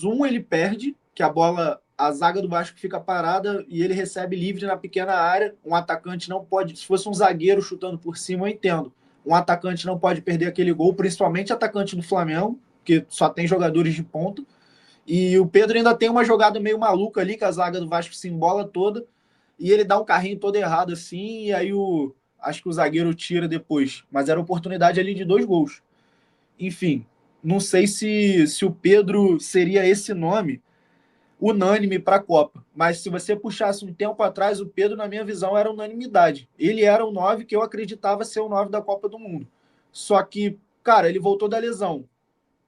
um ele perde, que a bola, a zaga do Vasco fica parada e ele recebe livre na pequena área. Um atacante não pode, se fosse um zagueiro chutando por cima, eu entendo. Um atacante não pode perder aquele gol, principalmente atacante do Flamengo, que só tem jogadores de ponta. E o Pedro ainda tem uma jogada meio maluca ali, que a zaga do Vasco se embola toda, e ele dá um carrinho todo errado assim, e aí acho que o zagueiro tira depois. Mas era oportunidade ali de 2 gols. Enfim, não sei se o Pedro seria esse nome unânime para a Copa. Mas se você puxasse um tempo atrás, o Pedro, na minha visão, era unanimidade. Ele era o 9 que eu acreditava ser o 9 da Copa do Mundo. Só que, cara, ele voltou da lesão.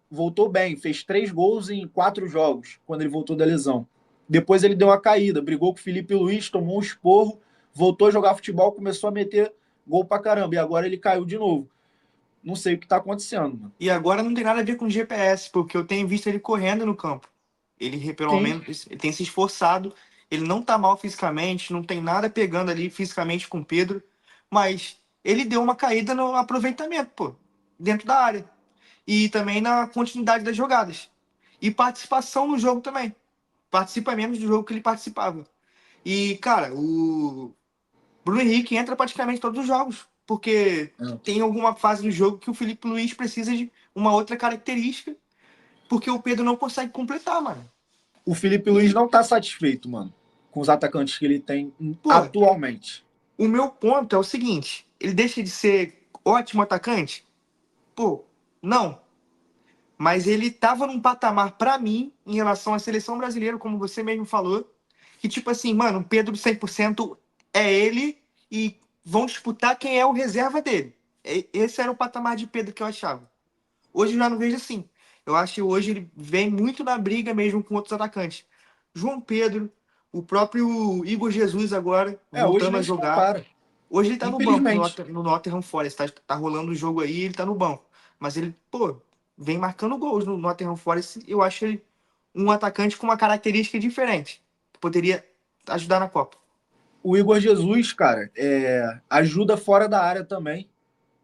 Voltou bem, fez 3 gols em 4 jogos, quando ele voltou da lesão. Depois ele deu uma caída, brigou com o Felipe Luiz, tomou um esporro, voltou a jogar futebol, começou a meter gol pra caramba. E agora ele caiu de novo. Não sei o que tá acontecendo, mano. E agora não tem nada a ver com GPS, porque eu tenho visto ele correndo no campo. Ele, pelo Sim. menos, ele tem se esforçado. Ele não tá mal fisicamente, não tem nada pegando ali fisicamente com o Pedro, mas ele deu uma caída no aproveitamento, pô, dentro da área. E também na continuidade das jogadas. E participação no jogo também. Participa menos do jogo que ele participava. E, cara, o Bruno Henrique entra praticamente em todos os jogos, porque tem alguma fase do jogo que o Felipe Luiz precisa de uma outra característica, porque o Pedro não consegue completar, mano. O Felipe Luiz E, não tá satisfeito, mano, com os atacantes que ele tem pô, atualmente. o meu ponto é o seguinte: ele deixa de ser ótimo atacante? Pô, não. Mas ele tava num patamar, pra mim, em relação à seleção brasileira, como você mesmo falou, que tipo assim, mano, o Pedro 100% é ele e vão disputar quem é o reserva dele. Esse era o patamar de Pedro que eu achava. Hoje eu já não vejo assim. Eu acho que hoje ele vem muito na briga mesmo com outros atacantes. João Pedro, o próprio Igor Jesus agora, Hoje voltando a nem se jogar. compara, Hoje ele tá no banco, infelizmente. No Nottingham Forest. Tá rolando o jogo aí, ele tá no banco. Mas ele, pô, vem marcando gols no Nottingham Forest. Eu acho ele um atacante com uma característica diferente. Que poderia ajudar na Copa. O Igor Jesus, cara, ajuda fora da área também.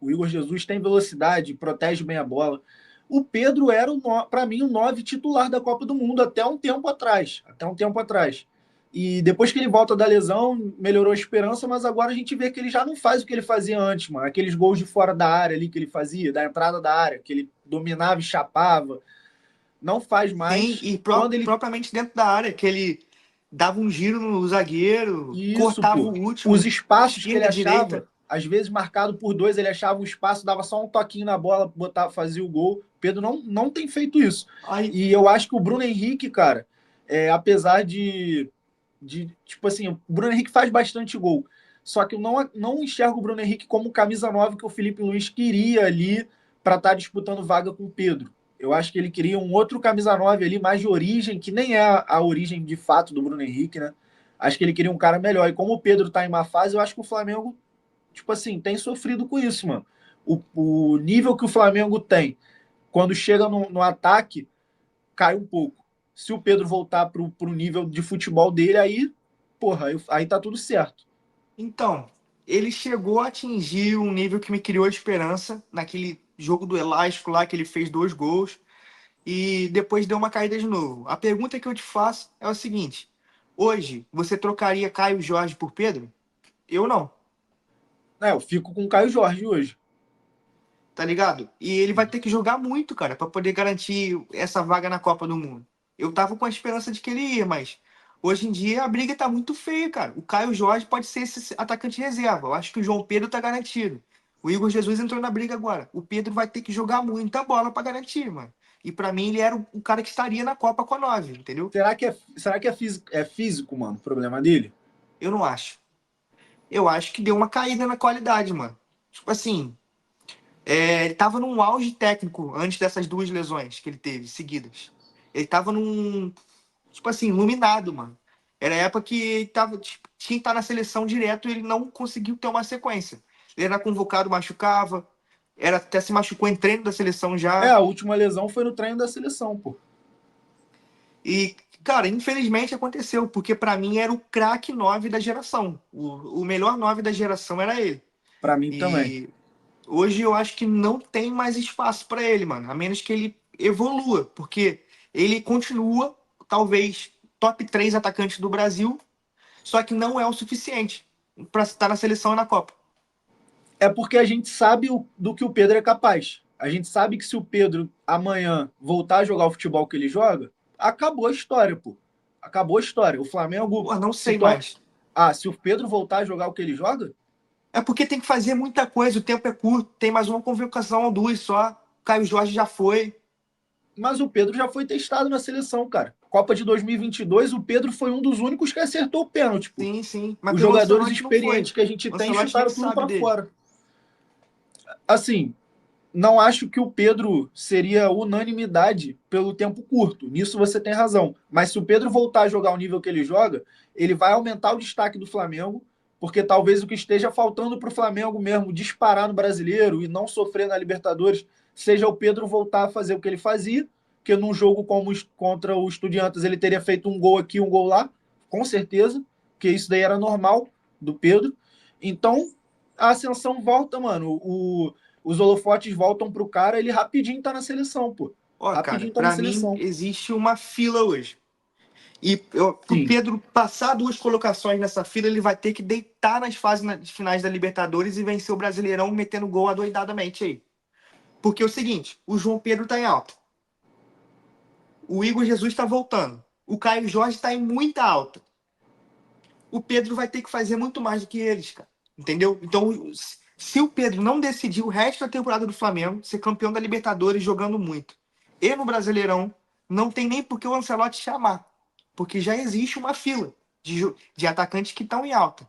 O Igor Jesus tem velocidade, protege bem a bola. O Pedro era, para mim, o 9 titular da Copa do Mundo até um tempo atrás. Até um tempo atrás. E depois que ele volta da lesão, melhorou a esperança, mas agora a gente vê que ele já não faz o que ele fazia antes, mano. Aqueles gols de fora da área ali que ele fazia, da entrada da área, que ele dominava e chapava. Não faz Sim, mais. e Quando ele. propriamente dentro da área, que ele dava um giro no zagueiro, Isso, cortava pô. o Os último, espaços que ele esquerda, achava, direita. às vezes marcado por 2, ele achava um espaço, dava só um toquinho na bola, botava, fazia o gol. Pedro não tem feito isso. Aí, E eu acho que o Bruno Henrique, cara, apesar tipo assim, o Bruno Henrique faz bastante gol. Só que eu não enxergo o Bruno Henrique como camisa 9 que o Felipe Luiz queria ali para estar disputando vaga com o Pedro. Eu acho que ele queria um outro camisa 9 ali, mais de origem, que nem é a origem de fato do Bruno Henrique, né? Acho que ele queria um cara melhor. E como o Pedro tá em má fase, eu acho que o Flamengo, tipo assim, tem sofrido com isso, mano. O nível que o Flamengo tem quando chega no ataque cai um pouco. Se o Pedro voltar pro nível de futebol dele, aí, porra, aí tá tudo certo. então, ele chegou a atingir um nível que me criou esperança naquele jogo do Elástico lá, que ele fez 2 gols, e depois deu uma caída de novo. A pergunta que eu te faço é o seguinte: hoje, você trocaria Caio Jorge por Pedro? Eu não, Eu fico com o Caio Jorge hoje. tá ligado? E ele vai ter que jogar muito, cara, pra poder garantir essa vaga na Copa do Mundo. Eu tava com a esperança de que ele ia, mas hoje em dia a briga tá muito feia, cara. O Caio Jorge pode ser esse atacante reserva. Eu acho que o João Pedro tá garantido. O Igor Jesus entrou na briga agora. O Pedro vai ter que jogar muita bola pra garantir, mano. E pra mim ele era o cara que estaria na Copa com a 9, entendeu? Será que é físico, mano, o problema dele? Eu não acho. Eu acho que deu uma caída na qualidade, mano. Tipo assim, ele tava num auge técnico antes dessas 2 lesões que ele teve seguidas. Ele tava num, tipo assim, iluminado, mano. Era a época que ele tava, tipo, tinha que estar na seleção direto e ele não conseguiu ter uma sequência. Ele era convocado, machucava, até se machucou em treino da seleção já. A última lesão foi no treino da seleção, pô. E, cara, infelizmente aconteceu, porque pra mim era o craque 9 da geração. O melhor 9 da geração era ele. Pra mim também. E hoje eu acho que não tem mais espaço pra ele, mano. A menos que ele evolua. Porque Ele continua, talvez, top 3 atacantes do Brasil, só que não é o suficiente para estar na seleção e na Copa. É porque a gente sabe do que o Pedro é capaz. A gente sabe que se o Pedro amanhã voltar a jogar o futebol que ele joga, acabou a história, pô. Acabou a história. O Flamengo Pô, não se sei torna. mais. Ah, se o Pedro voltar a jogar o que ele joga, É porque tem que fazer muita coisa, o tempo é curto, tem mais uma convocação ou duas só. Caio Jorge já foi. mas o Pedro já foi testado na seleção, cara. Copa de 2022, o Pedro foi um dos únicos que acertou o pênalti, pô. Sim, sim. Mas Os pelo jogadores Ancelotti não foi. experientes que a gente O tem Ancelotti nem chutaram tudo sabe para dele. fora. Assim, não acho que o Pedro seria unanimidade pelo tempo curto. Nisso você tem razão. Mas se o Pedro voltar a jogar o nível que ele joga, ele vai aumentar o destaque do Flamengo, porque talvez o que esteja faltando para o Flamengo mesmo disparar no Brasileiro e não sofrer na Libertadores seja o Pedro voltar a fazer o que ele fazia, que num jogo como contra o Estudiantes ele teria feito um gol aqui, um gol lá, com certeza, porque isso daí era normal do Pedro. Então, a ascensão volta, mano. Os holofotes voltam pro cara, ele rapidinho tá na seleção, pô. Ó, cara, Rapidinho tá na pra mim seleção. existe uma fila hoje. E pro Sim. Pedro passar duas colocações nessa fila, ele vai ter que deitar nas fases finais da Libertadores e vencer o Brasileirão metendo gol adoidadamente aí. Porque é o seguinte, o João Pedro tá em alta. O Igor Jesus tá voltando. O Caio Jorge tá em muita alta. O Pedro vai ter que fazer muito mais do que eles, cara. Entendeu? Então, se o Pedro não decidir o resto da temporada do Flamengo, ser campeão da Libertadores jogando muito, e no Brasileirão, não tem nem por que o Ancelotti chamar. Porque já existe uma fila de atacantes que estão em alta.